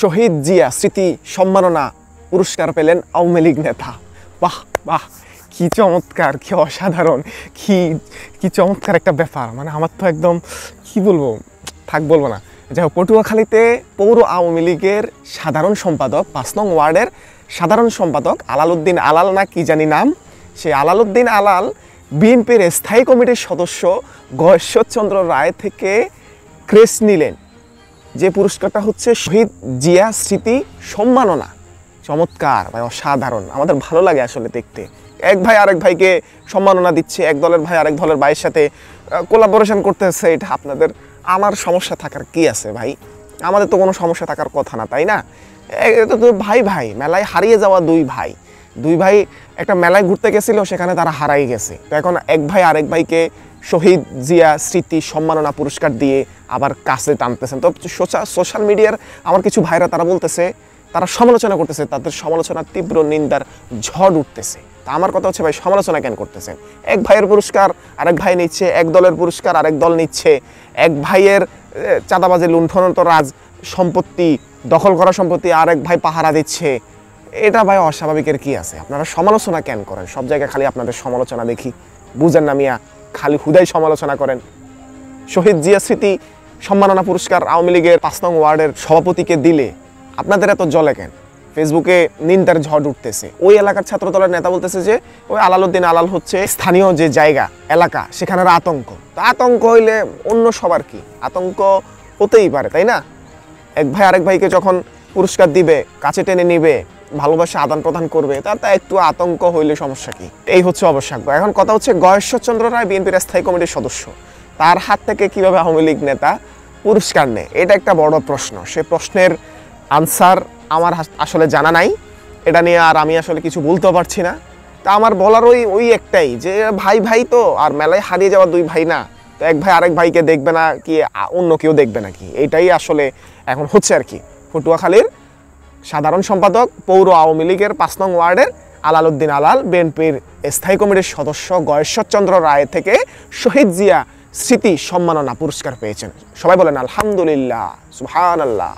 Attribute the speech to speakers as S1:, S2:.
S1: শহীদ জিয়া স্মৃতি সম্মাননা পুরস্কার পেলেন আওয়ামী লীগ নেতা। বাহ বাহ, কি চমৎকার, কি অসাধারণ, কি চমৎকার একটা ব্যাপার। মানে আমার তো একদম কি বলবো, বলবো না। যাই হোক, পটুয়াখালীতে পৌর আওয়ামী লীগের সাধারণ সম্পাদক, 5 নং ওয়ার্ডের সাধারণ সম্পাদক আলালউদ্দিন আলাল না কি জানি নাম, সেই আলালউদ্দিন আলাল বিএনপির স্থায়ী কমিটির সদস্য গয়েশ্বরচন্দ্র রায় থেকে ক্রেস্ট নিলেন। যে পুরস্কারটা হচ্ছে শহীদ জিয়া স্মৃতি সম্মাননা। চমৎকার ভাই, অসাধারণ। আমাদের ভালো লাগে আসলে দেখতে, এক ভাই আরেক ভাইকে সম্মাননা দিচ্ছে, এক দলের ভাই আরেক দলের ভাইয়ের সাথে কোলাবোরেশন করতেছে। এটা আপনাদের, আমার সমস্যা থাকার কি আছে ভাই? আমাদের তো কোনো সমস্যা থাকার কথা না, তাই না? এটা তো ভাই ভাই, মেলায় হারিয়ে যাওয়া দুই ভাই একটা মেলায় ঘুরতে গেছিল, সেখানে তারা হারাই গেছে। তো এখন এক ভাই আরেক ভাইকে শহীদ জিয়া স্মৃতি সম্মাননা পুরস্কার দিয়ে আবার কাছে টানতেছেন। তো সোশ্যাল মিডিয়ার আমার কিছু ভাইরা তারা বলতেছে, তারা সমালোচনা করতেছে, তাদের সমালোচনার তীব্র নিন্দার ঝড় উঠতেছে। তা আমার কথা হচ্ছে ভাই, সমালোচনা কেন করতেছেন? এক ভাইয়ের পুরস্কার আরেক ভাই নিচ্ছে, এক দলের পুরস্কার আরেক দল নিচ্ছে, এক ভাইয়ের চাঁদাবাজি লুণ্ঠনত রাজ সম্পত্তি, দখল করা সম্পত্তি আরেক ভাই পাহারা দিচ্ছে। এটা ভাই অস্বাভাবিকের কি আছে? আপনারা সমালোচনা কেন করেন? সব জায়গায় খালি আপনাদের সমালোচনা দেখি, বুঝেন না মিয়া, খালি হুদাই সমালোচনা করেন। শহীদ জিয়া স্মৃতি সম্মাননা পুরস্কার আওয়ামী লীগের 5 নং ওয়ার্ডের সভাপতিকে দিলে আপনাদের এত জ্বলে কেন? ফেসবুকে নিন্দার ঝড় উঠতেছে। ওই এলাকার ছাত্র দলের নেতা বলতেছে যে ওই আলালউদ্দিন আলাল হচ্ছে স্থানীয় যে জায়গা এলাকা, সেখানে আতঙ্ক। তো আতঙ্ক হইলে অন্য সবার কি আতঙ্ক হতেই পারে, তাই না? এক ভাই আরেক ভাইকে যখন পুরস্কার দিবে, কাছে টেনে নিবে, ভালোবাসা আদান প্রদান করবে, তা একটু আতঙ্ক হইলে সমস্যা কি? এই হচ্ছে অবশ্যাজ্ঞ। এখন কথা হচ্ছে, গয়েশ্বরচন্দ্র রায় বিএনপির স্থায়ী কমিটির সদস্য, তার হাত থেকে কিভাবে আওয়ামী লীগ নেতা পুরস্কার নেয়, এটা একটা বড় প্রশ্ন। সে প্রশ্নের আনসার আমার আসলে জানা নাই, এটা নিয়ে আর আমি আসলে কিছু বলতেও পারছি না। তা আমার বলার ওই একটাই যে ভাই তো আর মেলায় হারিয়ে যাওয়া দুই ভাই না, তো এক ভাই আরেক ভাইকে দেখবে না কি অন্য কেউ দেখবে নাকি? এইটাই আসলে এখন হচ্ছে আর কি। পটুয়াখালীর সাধারণ সম্পাদক পৌর আওয়ামী লীগের 5 নং ওয়ার্ডের আলালউদ্দিন আলাল বিএনপির স্থায়ী কমিটির সদস্য গয়েশ্বরচন্দ্র রায় থেকে শহীদ জিয়া স্মৃতি সম্মাননা পুরস্কার পেয়েছেন। সবাই বলেন আলহামদুলিল্লাহ, সুবহানাল্লাহ।